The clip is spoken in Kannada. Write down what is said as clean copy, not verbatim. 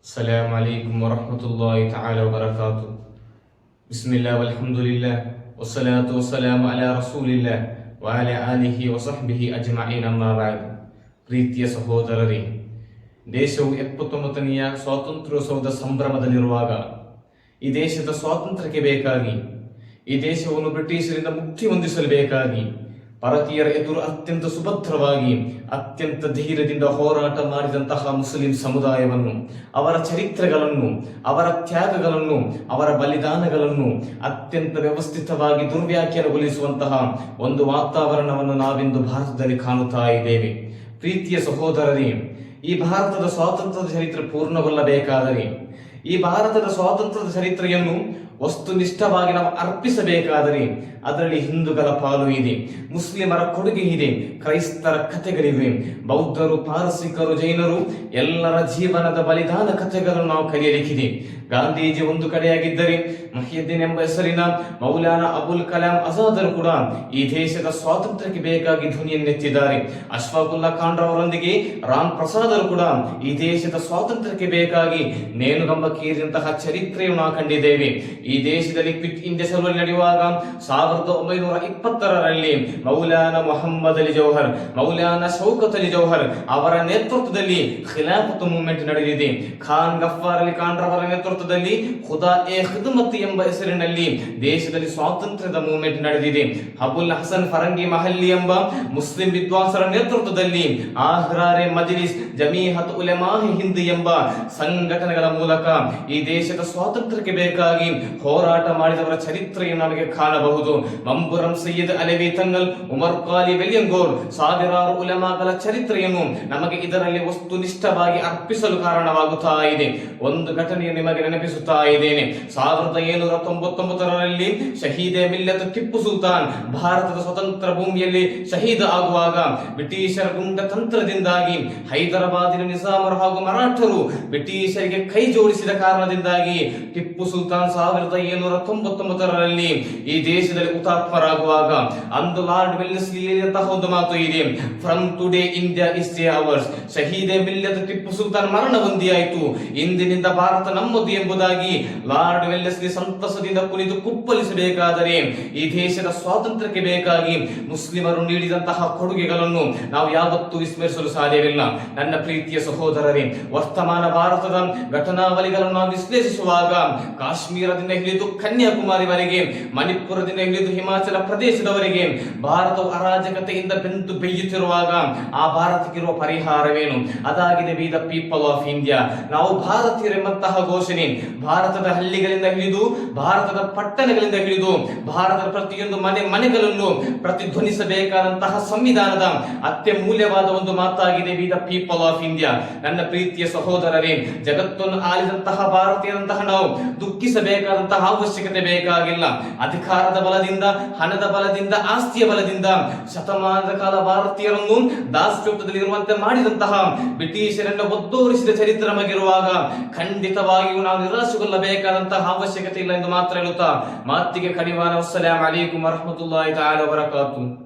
السلام عليكم ورحمة الله تعالى وبركاته. بسم الله والحمد لله والصلاة والسلام على رسول الله وعلى آله وصحبه أجمعين أما بعد. ಪ್ರೀತಿಯ ಸಹೋದರರೇ, ದೇಶವು 79ನೆಯ ಸ್ವಾತಂತ್ರ್ಯೋತ್ಸವದ ಸಂಭ್ರಮದಲ್ಲಿರುವಾಗ ಈ ದೇಶದ ಸ್ವಾತಂತ್ರ್ಯಕ್ಕೆ ಬೇಕಾಗಿ, ಈ ದೇಶವನ್ನು ಬ್ರಿಟಿಷರಿಂದ ಮುಕ್ತಿ ಹೊಂದಿಸಲು ಬೇಕಾಗಿ ಭಾರತೀಯರ ಎದುರು ಅತ್ಯಂತ ಸುಭದ್ರವಾಗಿ, ಅತ್ಯಂತ ಧೈರ್ಯದಿಂದ ಹೋರಾಟ ಮಾಡಿದಂತಹ ಮುಸ್ಲಿಂ ಸಮುದಾಯವನ್ನು, ಅವರ ಚರಿತ್ರೆಗಳನ್ನು, ಅವರ ತ್ಯಾಗಗಳನ್ನು, ಅವರ ಬಲಿದಾನಗಳನ್ನು ಅತ್ಯಂತ ವ್ಯವಸ್ಥಿತವಾಗಿ ದುರ್ವ್ಯಾಖ್ಯಾನಗೊಳಿಸುವಂತಹ ಒಂದು ವಾತಾವರಣವನ್ನು ನಾವಿಂದು ಭಾರತದಲ್ಲಿ ಕಾಣುತ್ತಾ ಇದ್ದೇವೆ. ಪ್ರೀತಿಯ ಸಹೋದರರೇ, ಈ ಭಾರತದ ಸ್ವಾತಂತ್ರ್ಯದ ಚರಿತ್ರೆ ಪೂರ್ಣಗೊಳ್ಳಬೇಕಾದರೆ, ಈ ಭಾರತದ ಸ್ವಾತಂತ್ರ್ಯದ ಚರಿತ್ರೆಯನ್ನು ವಸ್ತುನಿಷ್ಠವಾಗಿ ನಾವು ಅರ್ಪಿಸಬೇಕಾದರೆ ಅದರಲ್ಲಿ ಹಿಂದೂಗಳ ಪಾಲು ಇದೆ, ಮುಸ್ಲಿಮರ ಕೊಡುಗೆ ಇದೆ, ಕ್ರೈಸ್ತರ ಕಥೆಗಳಿವೆ, ಬೌದ್ಧರು, ಪಾರಸಿಕರು, ಜೈನರು ಎಲ್ಲರ ಜೀವನದ ಬಲಿದಾನ ಕಥೆಗಳನ್ನು ನಾವು ಕಲಿಯಲಿಕ್ಕಿದೆ. ಗಾಂಧೀಜಿ ಒಂದು ಕಡೆಯಾಗಿದ್ದರೆ, ಮುಹಿಯುದ್ದೀನ್ ಎಂಬ ಹೆಸರಿನ ಮೌಲಾನಾ ಅಬುಲ್ ಕಲಾಂ ಆಜಾದರು ಕೂಡ ಈ ದೇಶದ ಸ್ವಾತಂತ್ರ್ಯಕ್ಕೆ ಬೇಕಾಗಿ ಧ್ವನಿಯನ್ನೆತ್ತಿದ್ದಾರೆ. ಅಶ್ಫಾಕುಲ್ಲಾ ಖಾನ್ ರವರೊಂದಿಗೆ ರಾಮ್ ಪ್ರಸಾದರು ಕೂಡ ಈ ದೇಶದ ಸ್ವಾತಂತ್ರ್ಯಕ್ಕೆ ಬೇಕಾಗಿ ನೇಣುಗಂಬಕ್ಕೇರಿದಂತಹ ಚರಿತ್ರೆಯನ್ನು ನಾವು ಕಂಡಿದ್ದೇವೆ. ಈ ದೇಶದಲ್ಲಿ ಕ್ವಿಟ್ ಇಂಡಿಯಾ ಚಳವಳಿ ನಡೆಯುವಾಗ 1920ರಲ್ಲಿ ಮೌಲಾನಾ ಮೊಹಮ್ಮದ್ ಅಲಿ ಜೌಹರ್, ಮೌಲಾನಾ ಶೌಕತ್ ಅಲಿ ಜೌಹರ್ ಅವರ ನೇತೃತ್ವದಲ್ಲಿ ಖಿಲಾಫತ್ ಮೂವ್ಮೆಂಟ್ ನಡೆದಿದೆ. ಖಾನ್ ಗಫಾರ್ ಅಲಿ ಖಾನ್ ರವರ ನೇತೃತ್ವದಲ್ಲಿ ಖುದಾ ಎ ಖಿದ್ಮತ್ ಎಂಬ ಹೆಸರಿನಲ್ಲಿ ದೇಶದಲ್ಲಿ ಸ್ವಾತಂತ್ರ್ಯದ ಮೂವ್ಮೆಂಟ್ ನಡೆದಿದೆ. ಅಬುಲ್ ಹಸನ್ ಫರಂಗಿ ಮಹಲ್ಲಿ ಎಂಬ ಮುಸ್ಲಿಂ ವಿದ್ವಾಂಸರ ನೇತೃತ್ವದಲ್ಲಿ ಆಹ್ರಾರೆ ಮಜ್ಲಿಸ್, ಜಮೀಹತ್ ಉಲಮಾಹಿ ಹಿಂದ್ ಎಂಬ ಸಂಘಟನೆಗಳ ಮೂಲಕ ಈ ದೇಶದ ಸ್ವಾತಂತ್ರ್ಯಕ್ಕೆ ಬೇಕಾಗಿ ಹೋರಾಟ ಮಾಡಿದವರ ಚರಿತ್ರೆಯನ್ನು ನಮಗೆ ಕಾಣಬಹುದು. ಮಂಬುರಂ ಸೈಯದ್ ಅಲವಿ ತಂಗಲ್, ಉಮರ್ ಖಾಲಿ ವೆಲಿಯಂಗೋರ್, ಸಾವಿರಾರು ಉಲಮಾಗಳ ಚರಿತ್ರೆಯನ್ನು ನಮಗೆ ಇದರಲ್ಲಿ ವಸ್ತುನಿಷ್ಠವಾಗಿ ಅರ್ಪಿಸಲು ಕಾರಣವಾಗುತ್ತಾ ಇದೆ. ಒಂದು ಘಟನೆಯನ್ನು ನಿಮಗೆ ನೆನಪಿಸುತ್ತಾ ಇದ್ದೇನೆ. 1799ರಲ್ಲಿ ಶಹೀದೆ ಮಿಲ್ಲತ್ ಟಿಪ್ಪು ಸುಲ್ತಾನ್ ಭಾರತದ ಸ್ವತಂತ್ರ ಭೂಮಿಯಲ್ಲಿ ಶಹೀದ ಆಗುವಾಗ ಬ್ರಿಟಿಷರ ಗುಂಡ ತಂತ್ರದಿಂದಾಗಿ ಹೈದರಾಬಾದಿನ ನಿಜಾಮರು ಹಾಗೂ ಮರಾಠರು ಬ್ರಿಟಿಷರಿಗೆ ಕೈ ಜೋಡಿಸಿದ ಕಾರಣದಿಂದಾಗಿ ಟಿಪ್ಪು ಸುಲ್ತಾನ್ 1799ರಲ್ಲಿ ಈ ದೇಶದಲ್ಲಿ ಹುತಾತ್ಮರಾಗುವಾಗ ಅಂದು ಲಾರ್ಡ್ ವೆಲ್ಲೆಸ್ಲಿ ಹೇಳಿದಂತಹ ಒಂದು ಮಾತು ಇದೆ, from today India is ours. ಶಹೀದೆ ಮಿಲ್ಲತ್ ಟಿಪ್ಪು ಸುಲ್ತಾನ್ ಮರಣ ಹೊಂದಿಯಾಯಿತು, ಇಂದಿನಿಂದ ಭಾರತ ನಮ್ಮದು ಎಂಬುದಾಗಿ ಲಾರ್ಡ್ ವೆಲ್ಲೆಸ್ಲಿ ಸಂತಸದಿಂದ ಕುಣಿದು ಕುಪ್ಪಳಿಸಬೇಕಾದರೆ ಈ ದೇಶದ ಸ್ವಾತಂತ್ರ್ಯಕ್ಕೆ ಬೇಕಾಗಿ ಮುಸ್ಲಿಮರು ನೀಡಿದಂತಹ ಕೊಡುಗೆಗಳನ್ನು ನಾವು ಯಾವತ್ತೂ ವಿಸ್ಮರಿಸಲು ಸಾಧ್ಯವಿಲ್ಲ. ನನ್ನ ಪ್ರೀತಿಯ ಸಹೋದರರೇ, ವರ್ತಮಾನ ಭಾರತದ ಘಟನಾವಳಿಗಳನ್ನು ನಾವು ವಿಶ್ಲೇಷಿಸುವಾಗ ಕಾಶ್ಮೀರದಿಂದ ಹಿಡಿದು ಕನ್ಯಾಕುಮಾರಿವರೆಗೆ, ಮಣಿಪುರದಿಂದ ಹಿಡಿದು ಹಿಮಾಚಲ ಪ್ರದೇಶದವರೆಗೆ ಭಾರತವು ಅರಾಜಕತೆಯಿಂದ ಬೆಂದು ಬೇಯುತ್ತಿರುವಾಗ ಆ ಭಾರತಕ್ಕಿರುವ ಪರಿಹಾರವೇನು? ಅದಾಗಿದೆ we the people of India. ನಾವು ಭಾರತೀಯರೆಂಬಂತಹ ಘೋಷಣೆ ಭಾರತದ ಹಳ್ಳಿಗಳಿಂದ ಹಿಡಿದು, ಭಾರತದ ಪಟ್ಟಣಗಳಿಂದ ಹಿಡಿದು ಭಾರತದ ಪ್ರತಿಯೊಂದು ಮನೆಗಳಲ್ಲೂ ಪ್ರತಿಧ್ವನಿಸಬೇಕಾದಂತಹ ಸಂವಿಧಾನದ ಅತ್ಯಮೂಲ್ಯವಾದ ಒಂದು ಮಾತಾಗಿದೆ we the people of India. ನನ್ನ ಪ್ರೀತಿಯ ಸಹೋದರರೇ, ಜಗತ್ತನ್ನು ಆಳಿದಂತಹ ಭಾರತೀಯರಂತಹ ನಾವು ದುಃಖಿಸಬೇಕಾದಂತಹ ಅವಶ್ಯಕತೆ ಬೇಕಾಗಿಲ್ಲ. ಅಧಿಕಾರದ ಬಲದಿಂದ, ಹಣದ ಬಲದಿಂದ, ಆಸ್ತಿಯ ಬಲದಿಂದ ಶತಮಾನದ ಕಾಲ ಭಾರತೀಯರನ್ನು ದಾಸ್ಯೋತ್ತದಲ್ಲಿರುವಂತೆ ಮಾಡಿದಂತಹ ಬ್ರಿಟಿಷರನ್ನು ಒದ್ದೋರಿಸಿದ ಚರಿತ್ರೆ ನಮಗಿರುವಾಗ ಖಂಡಿತವಾಗಿಯೂ ನಾವು ನಿರಾಶೆಗೊಳ್ಳಬೇಕಾದಂತಹ ಅವಶ್ಯಕತೆ ಇಲ್ಲ ಎಂದು ಮಾತ್ರ ಹೇಳುತ್ತಾ ಮಾತಿಗೆ ಕಡಿವಾಣ. ಅಸ್ಸಲಾಮು ಅಲೈಕುಂ ವರಹಮತುಲ್ಲಾಹಿ ತಆಲಾ ವಬರಕಾತುಹು.